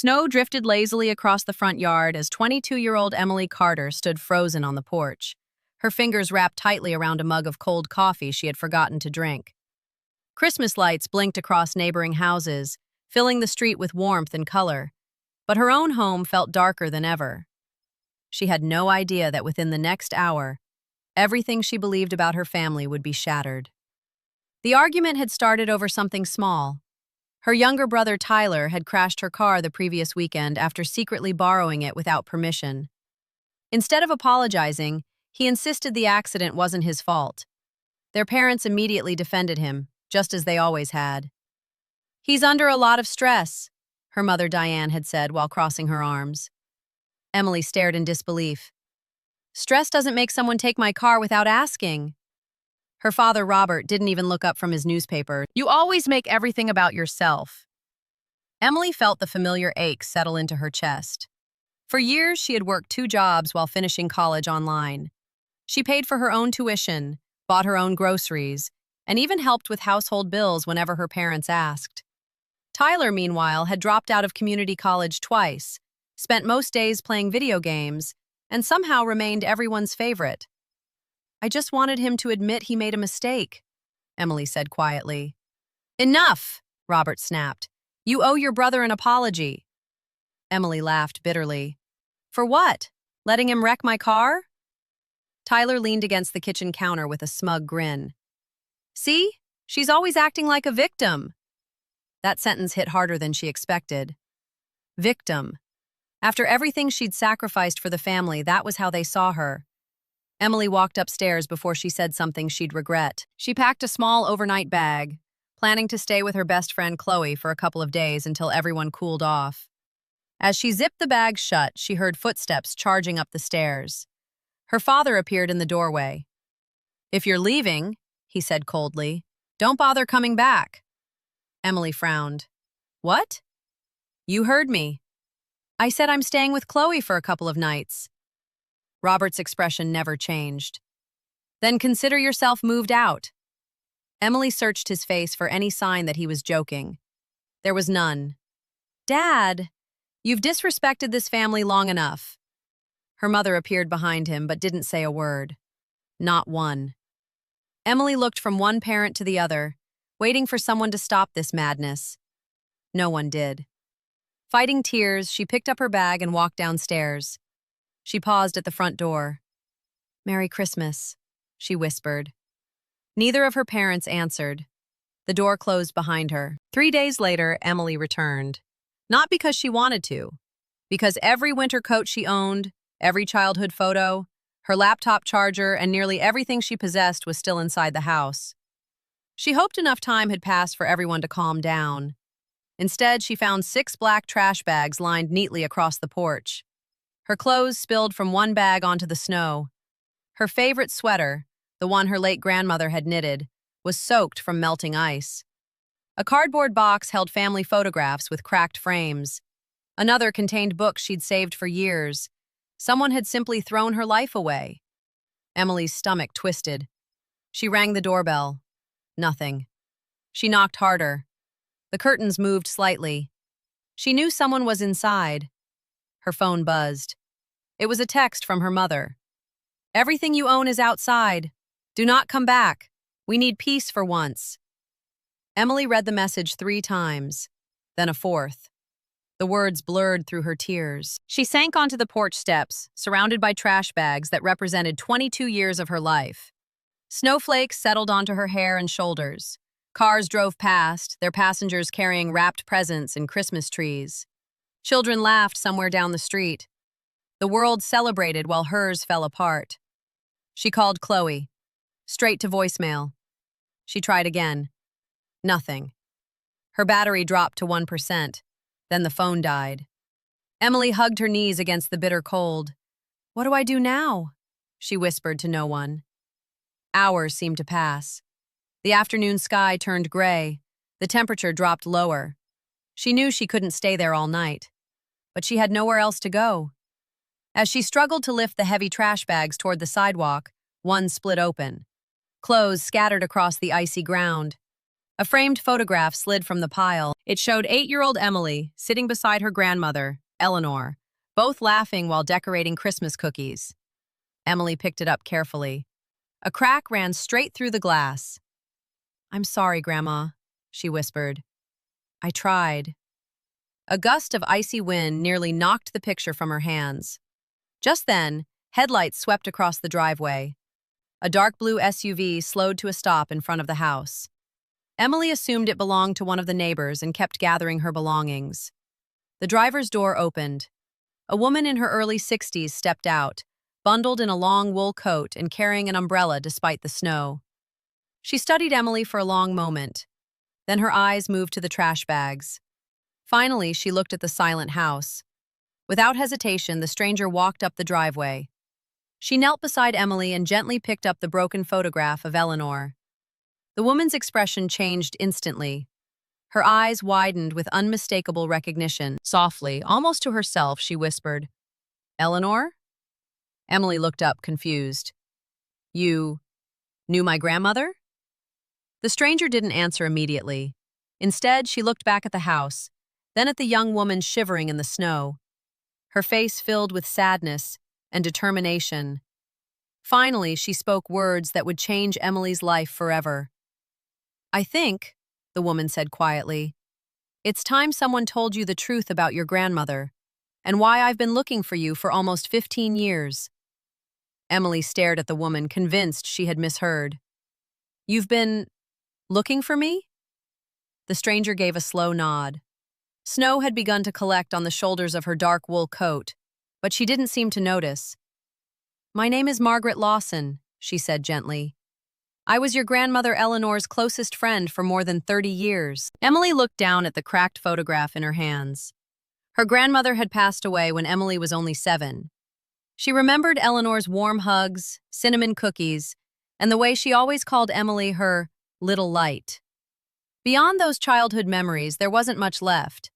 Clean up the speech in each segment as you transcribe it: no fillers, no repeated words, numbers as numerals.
Snow drifted lazily across the front yard as 22-year-old Emily Carter stood frozen on the porch, her fingers wrapped tightly around a mug of cold coffee she had forgotten to drink. Christmas lights blinked across neighboring houses, filling the street with warmth and color, but her own home felt darker than ever. She had no idea that within the next hour, everything she believed about her family would be shattered. The argument had started over something small. Her younger brother Tyler had crashed her car the previous weekend after secretly borrowing it without permission. Instead of apologizing, he insisted the accident wasn't his fault. Their parents immediately defended him, just as they always had. "He's under a lot of stress," her mother Diane had said while crossing her arms. Emily stared in disbelief. "Stress doesn't make someone take my car without asking." Her father Robert didn't even look up from his newspaper. "You always make everything about yourself." Emily felt the familiar ache settle into her chest. For years, she had worked 2 jobs while finishing college online. She paid for her own tuition, bought her own groceries, and even helped with household bills whenever her parents asked. Tyler, meanwhile, had dropped out of community college twice, spent most days playing video games, and somehow remained everyone's favorite. "I just wanted him to admit he made a mistake," Emily said quietly. "Enough!" Robert snapped. "You owe your brother an apology." Emily laughed bitterly. "For what? Letting him wreck my car?" Tyler leaned against the kitchen counter with a smug grin. "See? She's always acting like a victim." That sentence hit harder than she expected. Victim. After everything she'd sacrificed for the family, that was how they saw her. Emily walked upstairs before she said something she'd regret. She packed a small overnight bag, planning to stay with her best friend Chloe for a couple of days until everyone cooled off. As she zipped the bag shut, she heard footsteps charging up the stairs. Her father appeared in the doorway. "If you're leaving," he said coldly, "don't bother coming back." Emily frowned. "What?" "You heard me. I said I'm staying with Chloe for a couple of nights." Robert's expression never changed. "Then consider yourself moved out." Emily searched his face for any sign that he was joking. There was none. "Dad, you've disrespected this family long enough." Her mother appeared behind him but didn't say a word. Not one. Emily looked from one parent to the other, waiting for someone to stop this madness. No one did. Fighting tears, she picked up her bag and walked downstairs. She paused at the front door. "Merry Christmas," she whispered. Neither of her parents answered. The door closed behind her. 3 days later, Emily returned. Not because she wanted to, because every winter coat she owned, every childhood photo, her laptop charger, and nearly everything she possessed was still inside the house. She hoped enough time had passed for everyone to calm down. Instead, she found 6 black trash bags lined neatly across the porch. Her clothes spilled from one bag onto the snow. Her favorite sweater, the one her late grandmother had knitted, was soaked from melting ice. A cardboard box held family photographs with cracked frames. Another contained books she'd saved for years. Someone had simply thrown her life away. Emily's stomach twisted. She rang the doorbell. Nothing. She knocked harder. The curtains moved slightly. She knew someone was inside. Her phone buzzed. It was a text from her mother. "Everything you own is outside. Do not come back. We need peace for once." Emily read the message 3 times, then a 4th. The words blurred through her tears. She sank onto the porch steps, surrounded by trash bags that represented 22 years of her life. Snowflakes settled onto her hair and shoulders. Cars drove past, their passengers carrying wrapped presents and Christmas trees. Children laughed somewhere down the street. The world celebrated while hers fell apart. She called Chloe. Straight to voicemail. She tried again. Nothing. Her battery dropped to 1%. Then the phone died. Emily hugged her knees against the bitter cold. "What do I do now?" she whispered to no one. Hours seemed to pass. The afternoon sky turned gray. The temperature dropped lower. She knew she couldn't stay there all night. But she had nowhere else to go. As she struggled to lift the heavy trash bags toward the sidewalk, one split open. Clothes scattered across the icy ground. A framed photograph slid from the pile. It showed 8-year-old Emily sitting beside her grandmother, Eleanor, both laughing while decorating Christmas cookies. Emily picked it up carefully. A crack ran straight through the glass. "I'm sorry, Grandma," she whispered. "I tried." A gust of icy wind nearly knocked the picture from her hands. Just then, headlights swept across the driveway. A dark blue SUV slowed to a stop in front of the house. Emily assumed it belonged to one of the neighbors and kept gathering her belongings. The driver's door opened. A woman in her early 60s stepped out, bundled in a long wool coat and carrying an umbrella despite the snow. She studied Emily for a long moment. Then her eyes moved to the trash bags. Finally, she looked at the silent house. Without hesitation, the stranger walked up the driveway. She knelt beside Emily and gently picked up the broken photograph of Eleanor. The woman's expression changed instantly. Her eyes widened with unmistakable recognition. Softly, almost to herself, she whispered, "Eleanor?" Emily looked up, confused. "You knew my grandmother?" The stranger didn't answer immediately. Instead, she looked back at the house, then at the young woman shivering in the snow. Her face filled with sadness and determination. Finally, she spoke words that would change Emily's life forever. "I think," the woman said quietly, "it's time someone told you the truth about your grandmother, and why I've been looking for you for almost 15 years. Emily stared at the woman, convinced she had misheard. "You've been looking for me?" The stranger gave a slow nod. Snow had begun to collect on the shoulders of her dark wool coat, but she didn't seem to notice. "My name is Margaret Lawson," she said gently. "I was your grandmother Eleanor's closest friend for more than 30 years. Emily looked down at the cracked photograph in her hands. Her grandmother had passed away when Emily was only 7. She remembered Eleanor's warm hugs, cinnamon cookies, and the way she always called Emily her little light. Beyond those childhood memories, there wasn't much left.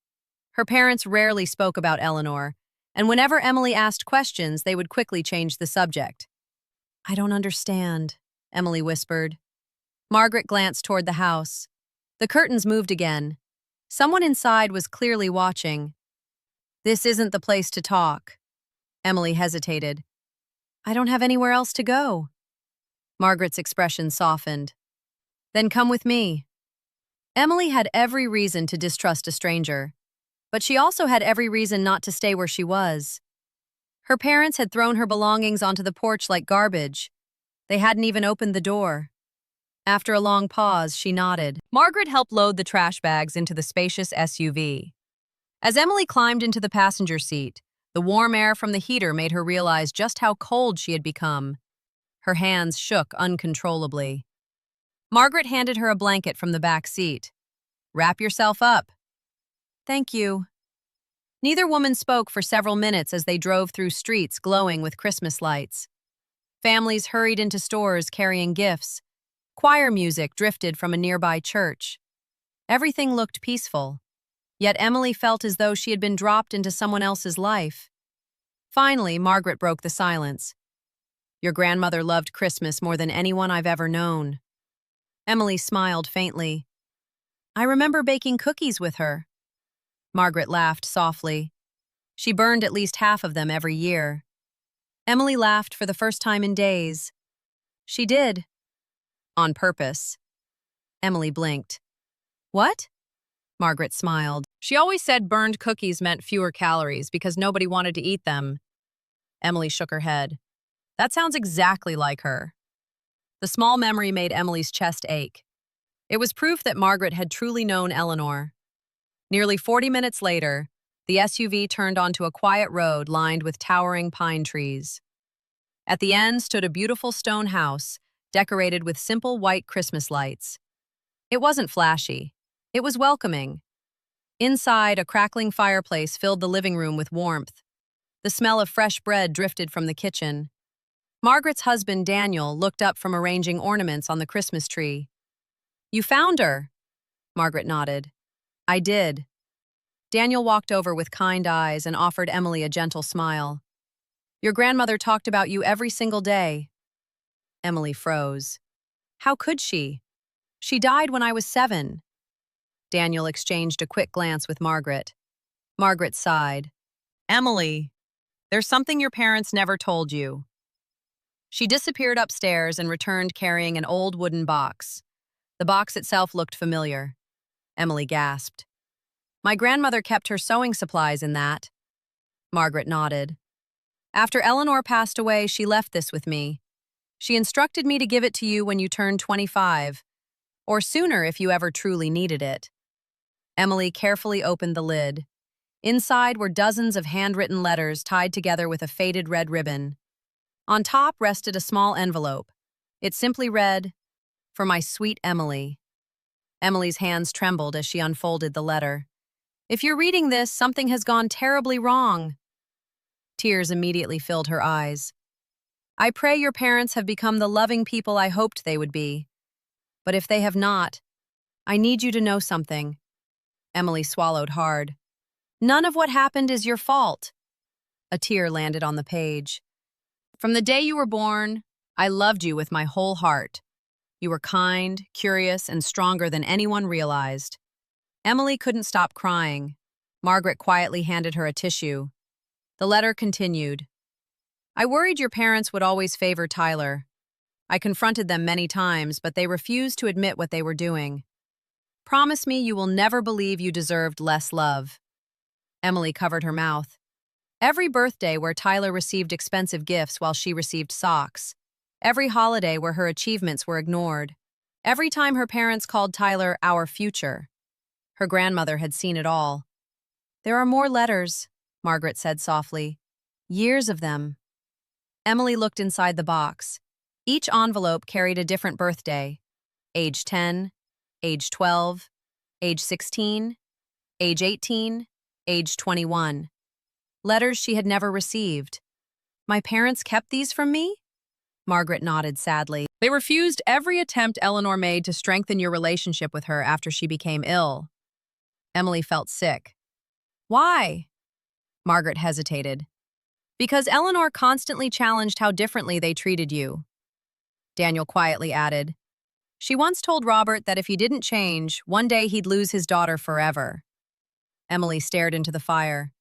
Her parents rarely spoke about Eleanor, and whenever Emily asked questions, they would quickly change the subject. "I don't understand," Emily whispered. Margaret glanced toward the house. The curtains moved again. Someone inside was clearly watching. "This isn't the place to talk." Emily hesitated. "I don't have anywhere else to go." Margaret's expression softened. "Then come with me." Emily had every reason to distrust a stranger, but she also had every reason not to stay where she was. Her parents had thrown her belongings onto the porch like garbage. They hadn't even opened the door. After a long pause, she nodded. Margaret helped load the trash bags into the spacious SUV. As Emily climbed into the passenger seat, the warm air from the heater made her realize just how cold she had become. Her hands shook uncontrollably. Margaret handed her a blanket from the back seat. "Wrap yourself up." "Thank you." Neither woman spoke for several minutes as they drove through streets glowing with Christmas lights. Families hurried into stores carrying gifts. Choir music drifted from a nearby church. Everything looked peaceful. Yet Emily felt as though she had been dropped into someone else's life. Finally, Margaret broke the silence. "Your grandmother loved Christmas more than anyone I've ever known." Emily smiled faintly. "I remember baking cookies with her." Margaret laughed softly. "She burned at least half of them every year." Emily laughed for the first time in days. "She did." "On purpose." Emily blinked. "What?" Margaret smiled. "She always said burned cookies meant fewer calories because nobody wanted to eat them." Emily shook her head. "That sounds exactly like her." The small memory made Emily's chest ache. It was proof that Margaret had truly known Eleanor. Nearly 40 minutes later, the SUV turned onto a quiet road lined with towering pine trees. At the end stood a beautiful stone house, decorated with simple white Christmas lights. It wasn't flashy. It was welcoming. Inside, a crackling fireplace filled the living room with warmth. The smell of fresh bread drifted from the kitchen. Margaret's husband, Daniel, looked up from arranging ornaments on the Christmas tree. "You found her?" Margaret nodded. "I did." Daniel walked over with kind eyes and offered Emily a gentle smile. "Your grandmother talked about you every single day." Emily froze. How could she? She died when I was 7. Daniel exchanged a quick glance with Margaret. Margaret sighed. Emily, there's something your parents never told you. She disappeared upstairs and returned carrying an old wooden box. The box itself looked familiar. Emily gasped. My grandmother kept her sewing supplies in that. Margaret nodded. After Eleanor passed away, she left this with me. She instructed me to give it to you when you turned 25, or sooner if you ever truly needed it. Emily carefully opened the lid. Inside were dozens of handwritten letters tied together with a faded red ribbon. On top rested a small envelope. It simply read, "For my sweet Emily." Emily's hands trembled as she unfolded the letter. If you're reading this, something has gone terribly wrong. Tears immediately filled her eyes. I pray your parents have become the loving people I hoped they would be. But if they have not, I need you to know something. Emily swallowed hard. None of what happened is your fault. A tear landed on the page. From the day you were born, I loved you with my whole heart. You were kind, curious, and stronger than anyone realized. Emily couldn't stop crying. Margaret quietly handed her a tissue. The letter continued. I worried your parents would always favor Tyler. I confronted them many times, but they refused to admit what they were doing. Promise me you will never believe you deserved less love. Emily covered her mouth. Every birthday where Tyler received expensive gifts while she received socks. Every holiday where her achievements were ignored. Every time her parents called Tyler our future. Her grandmother had seen it all. There are more letters, Margaret said softly. Years of them. Emily looked inside the box. Each envelope carried a different birthday. Age 10, age 12, age 16, age 18, age 21. Letters she had never received. My parents kept these from me? Margaret nodded sadly. They refused every attempt Eleanor made to strengthen your relationship with her after she became ill. Emily felt sick. Why? Margaret hesitated. Because Eleanor constantly challenged how differently they treated you. Daniel quietly added, she once told Robert that if he didn't change, one day he'd lose his daughter forever. Emily stared into the fire.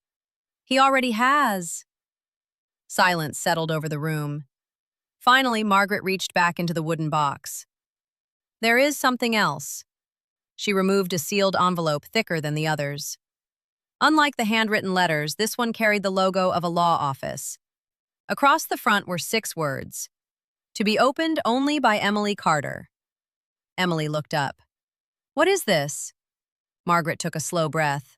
He already has. Silence settled over the room. Finally, Margaret reached back into the wooden box. There is something else. She removed a sealed envelope thicker than the others. Unlike the handwritten letters, this one carried the logo of a law office. Across the front were 6 words. To be opened only by Emily Carter. Emily looked up. What is this? Margaret took a slow breath.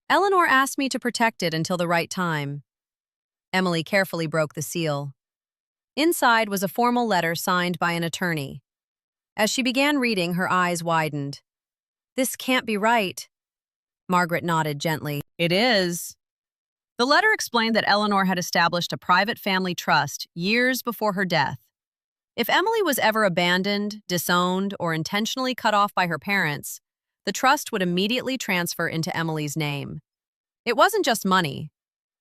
Eleanor asked me to protect it until the right time. Emily carefully broke the seal. Inside was a formal letter signed by an attorney. As she began reading, her eyes widened. This can't be right. Margaret nodded gently. It is. The letter explained that Eleanor had established a private family trust years before her death. If Emily was ever abandoned, disowned, or intentionally cut off by her parents, the trust would immediately transfer into Emily's name. It wasn't just money.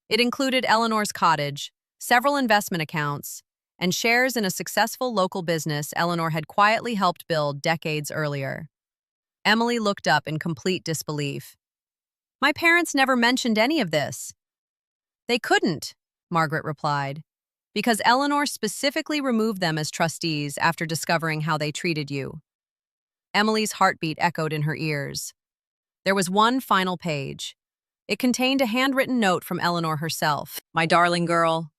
It included Eleanor's cottage, several investment accounts, and shares in a successful local business Eleanor had quietly helped build decades earlier. Emily looked up in complete disbelief. My parents never mentioned any of this. They couldn't, Margaret replied, because Eleanor specifically removed them as trustees after discovering how they treated you. Emily's heartbeat echoed in her ears. There was one final page. It contained a handwritten note from Eleanor herself. My darling girl,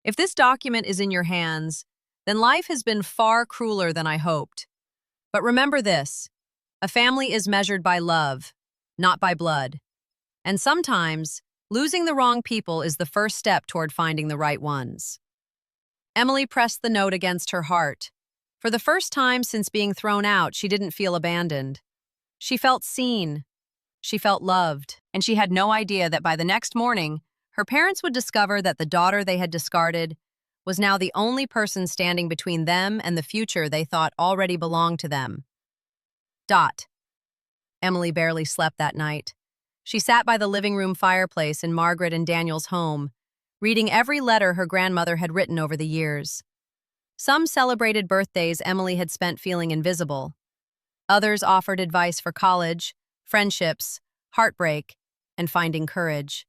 if this document is in your hands, then life has been far crueler than I hoped. But remember this, a family is measured by love, not by blood. And sometimes, losing the wrong people is the first step toward finding the right ones. Emily pressed the note against her heart. For the first time since being thrown out, she didn't feel abandoned. She felt seen. She felt loved, and she had no idea that by the next morning, her parents would discover that the daughter they had discarded was now the only person standing between them and the future they thought already belonged to them. Emily barely slept that night. She sat by the living room fireplace in Margaret and Daniel's home, reading every letter her grandmother had written over the years. Some celebrated birthdays Emily had spent feeling invisible. Others offered advice for college, friendships, heartbreak, and finding courage.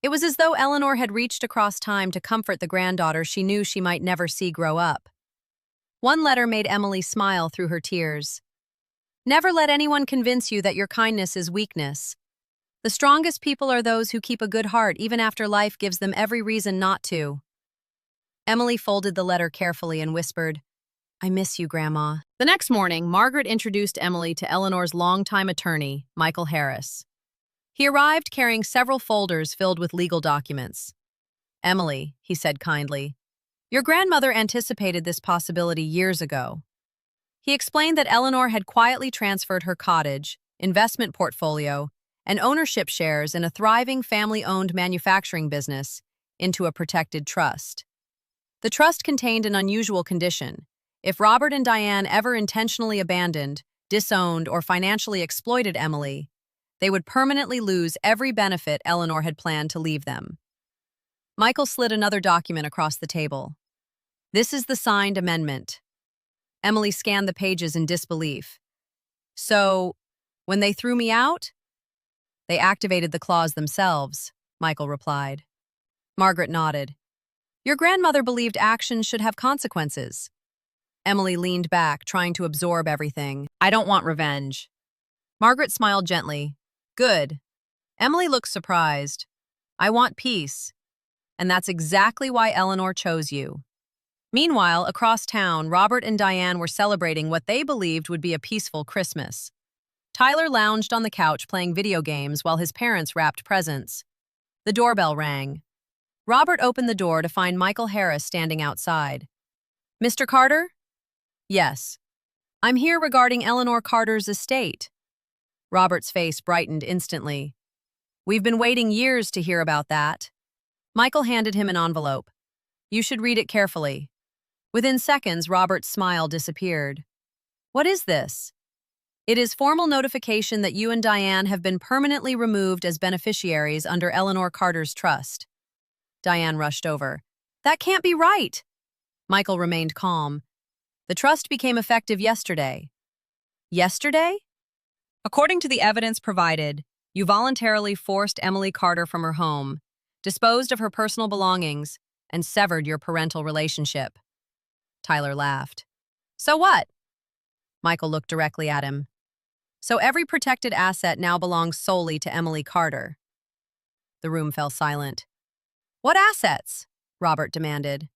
It was as though Eleanor had reached across time to comfort the granddaughter she knew she might never see grow up. One letter made Emily smile through her tears. Never let anyone convince you that your kindness is weakness. The strongest people are those who keep a good heart even after life gives them every reason not to. Emily folded the letter carefully and whispered, "I miss you, Grandma." The next morning, Margaret introduced Emily to Eleanor's longtime attorney, Michael Harris. He arrived carrying several folders filled with legal documents. "Emily," he said kindly, "your grandmother anticipated this possibility years ago." He explained that Eleanor had quietly transferred her cottage, investment portfolio, and ownership shares in a thriving family-owned manufacturing business into a protected trust. The trust contained an unusual condition. If Robert and Diane ever intentionally abandoned, disowned, or financially exploited Emily, they would permanently lose every benefit Eleanor had planned to leave them. Michael slid another document across the table. "This is the signed amendment." Emily scanned the pages in disbelief. "So, when they threw me out?" "They activated the clause themselves," Michael replied. Margaret nodded. "Your grandmother believed actions should have consequences." Emily leaned back, trying to absorb everything. "I don't want revenge." Margaret smiled gently. "Good." Emily looked surprised. "I want peace. And that's exactly why Eleanor chose you." Meanwhile, across town, Robert and Diane were celebrating what they believed would be a peaceful Christmas. Tyler lounged on the couch playing video games while his parents wrapped presents. The doorbell rang. Robert opened the door to find Michael Harris standing outside. "Mr. Carter?" "Yes. I'm here regarding Eleanor Carter's estate." Robert's face brightened instantly. "We've been waiting years to hear about that." Michael handed him an envelope. "You should read it carefully." Within seconds, Robert's smile disappeared. "What is this?" "It is formal notification that you and Diane have been permanently removed as beneficiaries under Eleanor Carter's trust." Diane rushed over. "That can't be right." Michael remained calm. "The trust became effective yesterday." "Yesterday?" "According to the evidence provided, you voluntarily forced Emily Carter from her home, disposed of her personal belongings, and severed your parental relationship." Tyler laughed. "So what?" Michael looked directly at him. "So every protected asset now belongs solely to Emily Carter." The room fell silent. "What assets?" Robert demanded.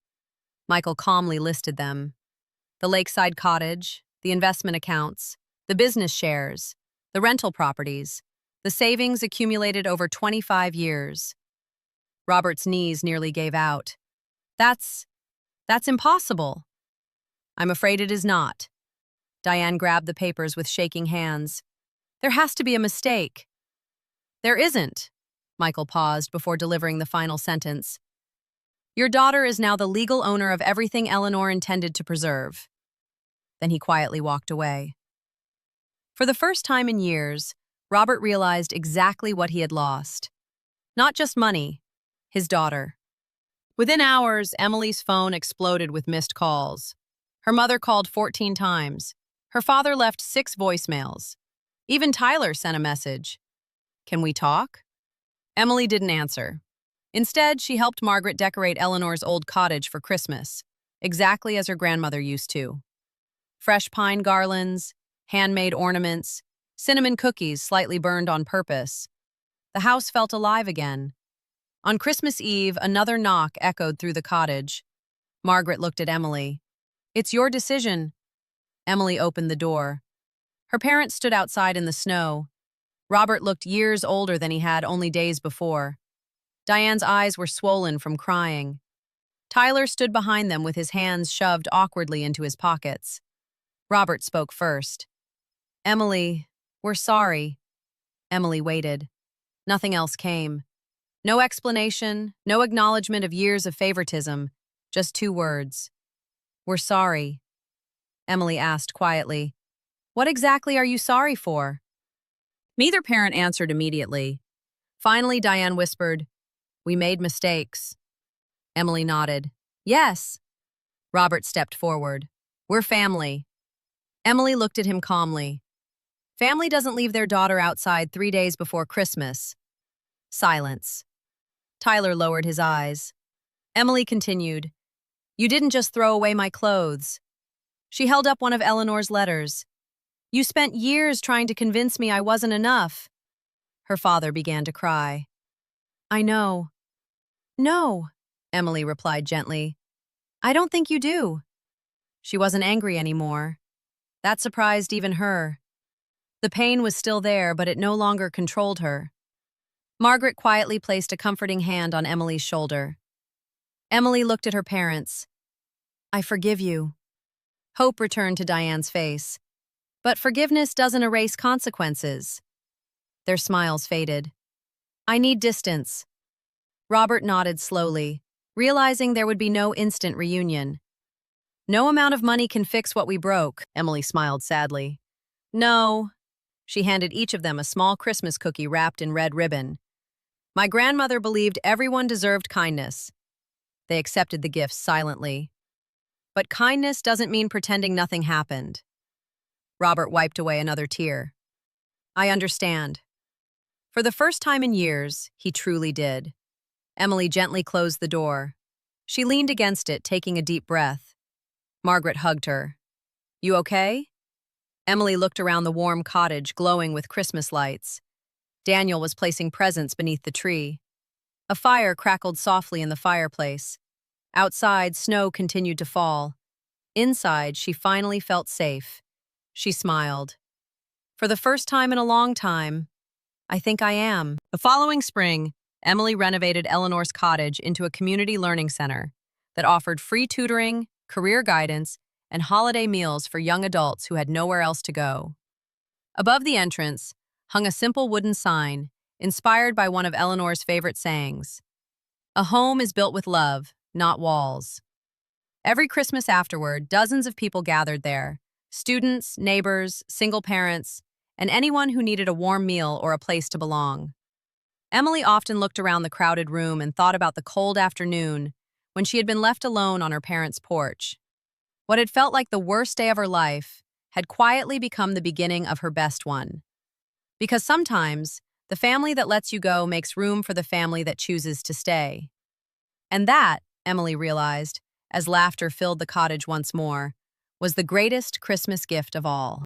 Michael calmly listed them. The lakeside cottage, the investment accounts, the business shares, the rental properties, the savings accumulated over 25 years. Robert's knees nearly gave out. That's impossible." "I'm afraid it is not." Diane grabbed the papers with shaking hands. "There has to be a mistake." "There isn't." Michael paused before delivering the final sentence. "Your daughter is now the legal owner of everything Eleanor intended to preserve." Then he quietly walked away. For the first time in years, Robert realized exactly what he had lost. Not just money, his daughter. Within hours, Emily's phone exploded with missed calls. Her mother called 14 times. Her father left 6 voicemails. Even Tyler sent a message. "Can we talk?" Emily didn't answer. Instead, she helped Margaret decorate Eleanor's old cottage for Christmas, exactly as her grandmother used to. Fresh pine garlands, handmade ornaments, cinnamon cookies slightly burned on purpose. The house felt alive again. On Christmas Eve, another knock echoed through the cottage. Margaret looked at Emily. "It's your decision." Emily opened the door. Her parents stood outside in the snow. Robert looked years older than he had only days before. Diane's eyes were swollen from crying. Tyler stood behind them with his hands shoved awkwardly into his pockets. Robert spoke first. "Emily, we're sorry." Emily waited. Nothing else came. No explanation, no acknowledgement of years of favoritism, just 2 words. "We're sorry." Emily asked quietly, "What exactly are you sorry for?" Neither parent answered immediately. Finally, Diane whispered, "We made mistakes." Emily nodded. "Yes." Robert stepped forward. "We're family." Emily looked at him calmly. Family doesn't leave their daughter outside 3 days before Christmas. Silence. Tyler lowered his eyes. Emily continued, You didn't just throw away my clothes. She held up one of Eleanor's letters. You spent years trying to convince me I wasn't enough. Her father began to cry. I know. No, Emily replied gently. I don't think you do. She wasn't angry anymore. That surprised even her. The pain was still there, but it no longer controlled her. Margaret quietly placed a comforting hand on Emily's shoulder. Emily looked at her parents. I forgive you. Hope returned to Diane's face. But forgiveness doesn't erase consequences. Their smiles faded. I need distance. Robert nodded slowly, realizing there would be no instant reunion. No amount of money can fix what we broke, Emily smiled sadly. No. She handed each of them a small Christmas cookie wrapped in red ribbon. My grandmother believed everyone deserved kindness. They accepted the gifts silently. But kindness doesn't mean pretending nothing happened. Robert wiped away another tear. I understand. For the first time in years, he truly did. Emily gently closed the door. She leaned against it, taking a deep breath. Margaret hugged her. You okay? Emily looked around the warm cottage glowing with Christmas lights. Daniel was placing presents beneath the tree. A fire crackled softly in the fireplace. Outside, snow continued to fall. Inside, she finally felt safe. She smiled. For the first time in a long time, I think I am. The following spring, Emily renovated Eleanor's cottage into a community learning center that offered free tutoring, career guidance, and holiday meals for young adults who had nowhere else to go. Above the entrance hung a simple wooden sign inspired by one of Eleanor's favorite sayings. A home is built with love, not walls. Every Christmas afterward, dozens of people gathered there. Students, neighbors, single parents, and anyone who needed a warm meal or a place to belong. Emily often looked around the crowded room and thought about the cold afternoon when she had been left alone on her parents' porch. What had felt like the worst day of her life had quietly become the beginning of her best one. Because sometimes, the family that lets you go makes room for the family that chooses to stay. And that, Emily realized, as laughter filled the cottage once more, was the greatest Christmas gift of all.